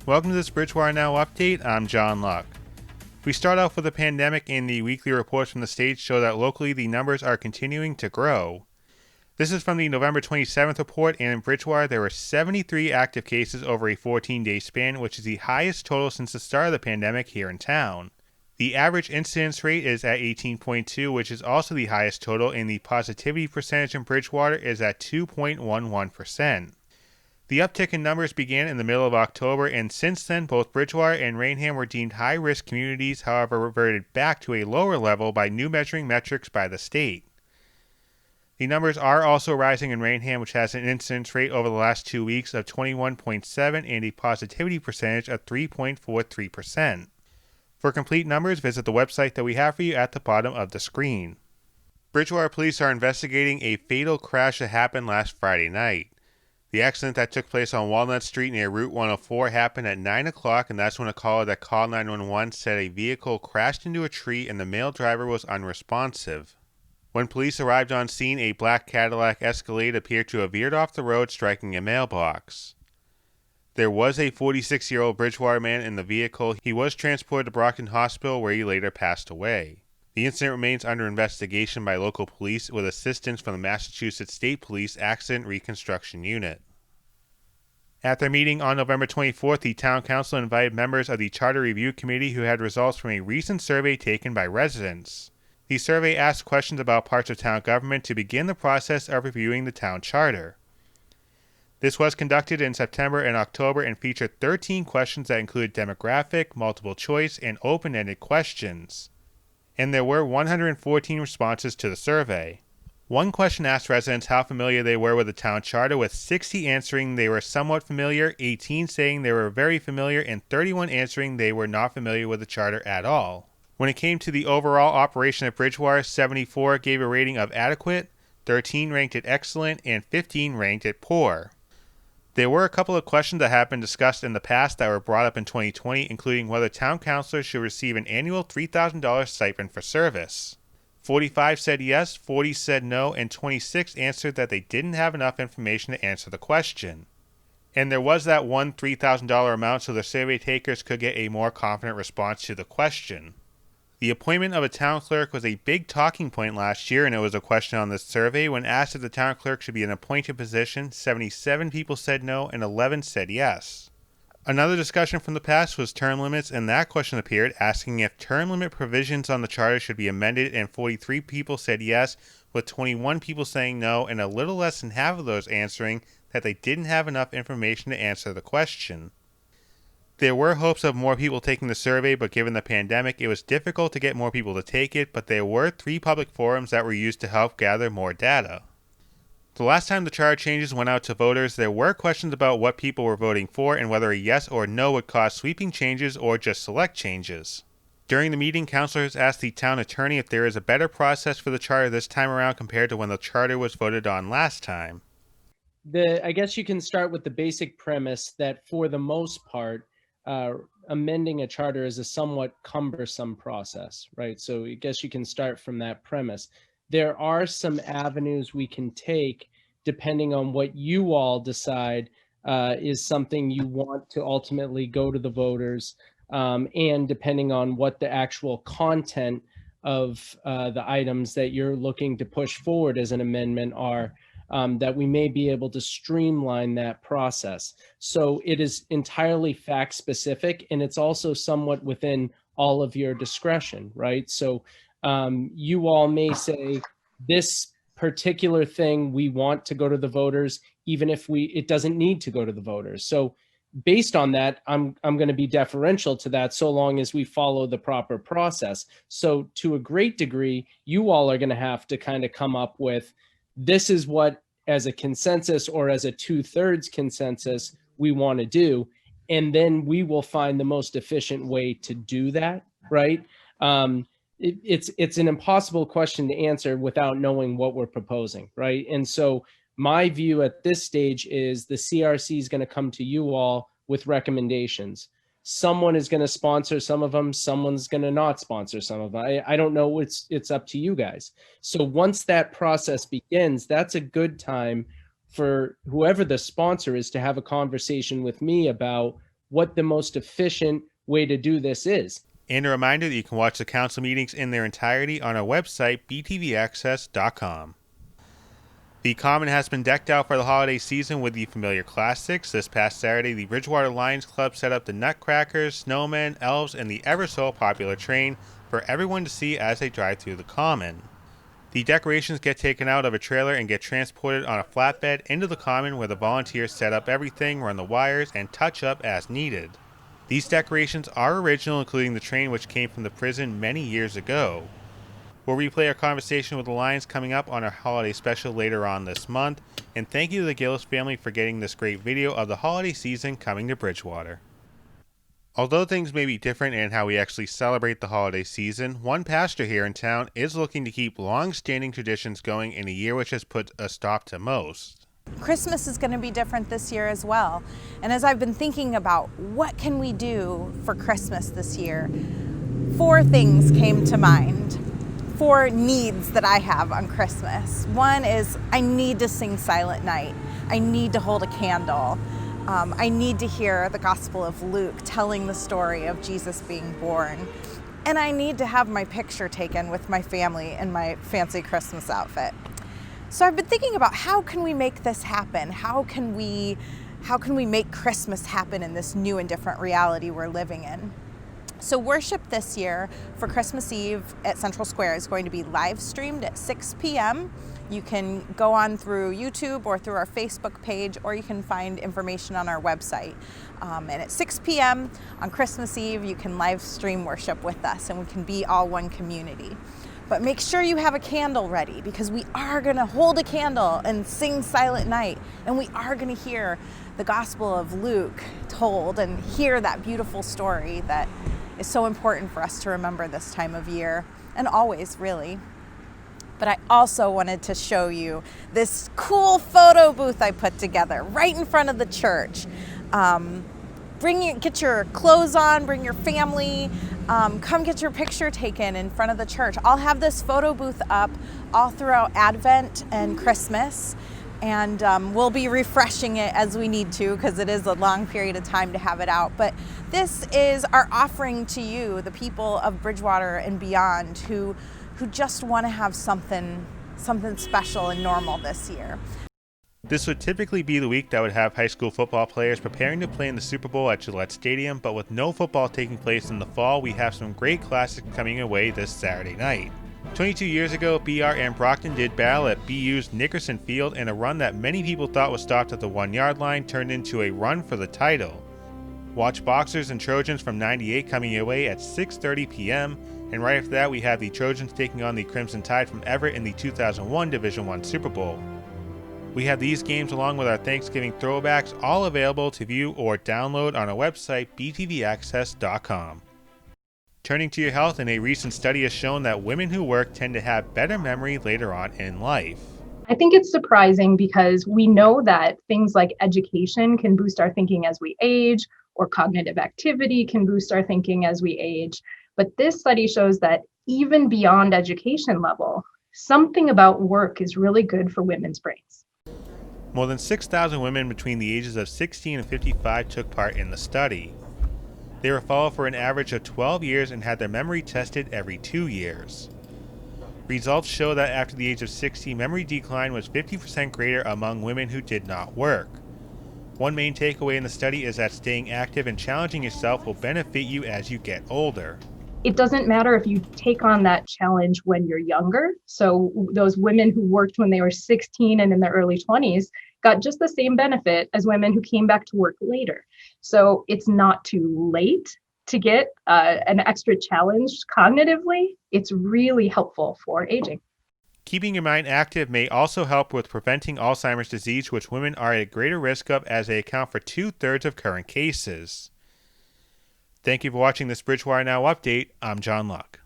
Welcome to this Bridgewater Now update. I'm John Luck. We start off with the pandemic, and the weekly reports from the state show that locally the numbers are continuing to grow. This is from the November 27th report, and in Bridgewater there were 73 active cases over a 14-day span, which is the highest total since the start of the pandemic here in town. The average incidence rate is at 18.2, which is also the highest total, and the positivity percentage in Bridgewater is at 2.11%. The uptick in numbers began in the middle of October, and since then both Bridgewater and Rainham were deemed high-risk communities, however reverted back to a lower level by new measuring metrics by the state. The numbers are also rising in Rainham, which has an incidence rate over the last 2 weeks of 21.7 and a positivity percentage of 3.43%. For complete numbers, visit the website that we have for you at the bottom of the screen. Bridgewater police are investigating a fatal crash that happened last Friday night. The accident that took place on Walnut Street near Route 104 happened at 9 o'clock, and that's when a caller that called 911 said a vehicle crashed into a tree and the male driver was unresponsive. When police arrived on scene, a black Cadillac Escalade appeared to have veered off the road, striking a mailbox. There was a 46-year-old Bridgewater man in the vehicle. He was transported to Brockton Hospital, where he later passed away. The incident remains under investigation by local police with assistance from the Massachusetts State Police Accident Reconstruction Unit. At their meeting on November 24th, the Town Council invited members of the Charter Review Committee who had results from a recent survey taken by residents. The survey asked questions about parts of town government to begin the process of reviewing the town charter. This was conducted in September and October and featured 13 questions that included demographic, multiple choice, and open-ended questions. And there were 114 responses to the survey. One question asked residents how familiar they were with the town charter, with 60 answering they were somewhat familiar, 18 saying they were very familiar, and 31 answering they were not familiar with the charter at all. When it came to the overall operation of Bridgewater, 74 gave a rating of adequate, 13 ranked it excellent, and 15 ranked it poor. There were a couple of questions that have been discussed in the past that were brought up in 2020, including whether town councilors should receive an annual $3,000 stipend for service. 45 said yes, 40 said no, and 26 answered that they didn't have enough information to answer the question. And there was that one $3,000 amount so the survey takers could get a more confident response to the question. The appointment of a town clerk was a big talking point last year, and it was a question on this survey. When asked if the town clerk should be an appointed position, 77 people said no and 11 said yes. Another discussion from the past was term limits, and that question appeared, asking if term limit provisions on the charter should be amended, and 43 people said yes, with 21 people saying no, and a little less than half of those answering that they didn't have enough information to answer the question. There were hopes of more people taking the survey, but given the pandemic, it was difficult to get more people to take it, but there were 3 public forums that were used to help gather more data. The last time the charter changes went out to voters, there were questions about what people were voting for and whether a yes or no would cause sweeping changes or just select changes. During the meeting, councilors asked the town attorney if there is a better process for the charter this time around compared to when the charter was voted on last time. I guess you can start with the basic premise that for the most part, amending a charter is a somewhat cumbersome process, right? So I guess you can start from that premise. There are some avenues we can take depending on what you all decide is something you want to ultimately go to the voters, and depending on what the actual content of the items that you're looking to push forward as an amendment are. That we may be able to streamline that process. So it is entirely fact specific, and it's also somewhat within all of your discretion, right? So you all may say this particular thing we want to go to the voters, even if it doesn't need to go to the voters. So based on that, I'm going to be deferential to that so long as we follow the proper process. So to a great degree, you all are going to have to kind of come up with, this is what, as a consensus or as a 2/3 consensus, we want to do. And then we will find the most efficient way to do that, right? It's an impossible question to answer without knowing what we're proposing, right? And so my view at this stage is the CRC is going to come to you all with recommendations. Someone is going to sponsor some of them. Someone's going to not sponsor some of them. I don't know. It's up to you guys. So once that process begins, that's a good time for whoever the sponsor is to have a conversation with me about what the most efficient way to do this is. And a reminder that you can watch the council meetings in their entirety on our website, btvaccess.com. The Common has been decked out for the holiday season with the familiar classics. This past Saturday, the Bridgewater Lions Club set up the Nutcrackers, Snowmen, Elves, and the ever so popular train for everyone to see as they drive through the Common. The decorations get taken out of a trailer and get transported on a flatbed into the Common, where the volunteers set up everything, run the wires, and touch up as needed. These decorations are original, including the train which came from the prison many years ago. We'll replay our conversation with the Lions coming up on our holiday special later on this month, and thank you to the Gillis family for getting this great video of the holiday season coming to Bridgewater. Although things may be different in how we actually celebrate the holiday season, one pastor here in town is looking to keep long-standing traditions going in a year which has put a stop to most. Christmas is going to be different this year as well. And as I've been thinking about what can we do for Christmas this year, 4 things came to mind. 4 needs that I have on Christmas. One is I need to sing Silent Night. I need to hold a candle. I need to hear the Gospel of Luke telling the story of Jesus being born. And I need to have my picture taken with my family in my fancy Christmas outfit. So I've been thinking about how can we make this happen? How can we make Christmas happen in this new and different reality we're living in? So worship this year for Christmas Eve at Central Square is going to be live streamed at 6 p.m. You can go on through YouTube or through our Facebook page, or you can find information on our website. And at 6 p.m. on Christmas Eve, you can live stream worship with us, and we can be all one community. But make sure you have a candle ready, because we are going to hold a candle and sing Silent Night, and we are going to hear the Gospel of Luke told and hear that beautiful story that is so important for us to remember this time of year, and always, really. But I also wanted to show you this cool photo booth I put together right in front of the church. Get your clothes on, bring your family, come get your picture taken in front of the church. I'll have this photo booth up all throughout Advent and Christmas, and we'll be refreshing it as we need to, because it is a long period of time to have it out. But this is our offering to you, the people of Bridgewater and beyond, who just want to have something special and normal this year. This would typically be the week that would have high school football players preparing to play in the Super Bowl at Gillette Stadium, but with no football taking place in the fall, we have some great classics coming away this Saturday night. 22 years ago, BR and Brockton did battle at BU's Nickerson Field, and a run that many people thought was stopped at the 1-yard line turned into a run for the title. Watch Boxers and Trojans from 98 coming your way at 6:30 p.m., and right after that we have the Trojans taking on the Crimson Tide from Everett in the 2001 Division I Super Bowl. We have these games along with our Thanksgiving throwbacks all available to view or download on our website, btvaccess.com. Turning to your health, and a recent study has shown that women who work tend to have better memory later on in life. I think it's surprising because we know that things like education can boost our thinking as we age, or cognitive activity can boost our thinking as we age. But this study shows that even beyond education level, something about work is really good for women's brains. More than 6,000 women between the ages of 16 and 55 took part in the study. They were followed for an average of 12 years and had their memory tested every 2 years. Results show that after the age of 60, memory decline was 50% greater among women who did not work. One main takeaway in the study is that staying active and challenging yourself will benefit you as you get older. It doesn't matter if you take on that challenge when you're younger. So those women who worked when they were 16 and in their early 20s got just the same benefit as women who came back to work later. So it's not too late to get an extra challenge cognitively. It's really helpful for aging. Keeping your mind active may also help with preventing Alzheimer's disease, which women are at a greater risk of, as they account for 2/3 of current cases. Thank you for watching this Bridgewater Now update. I'm John Luck.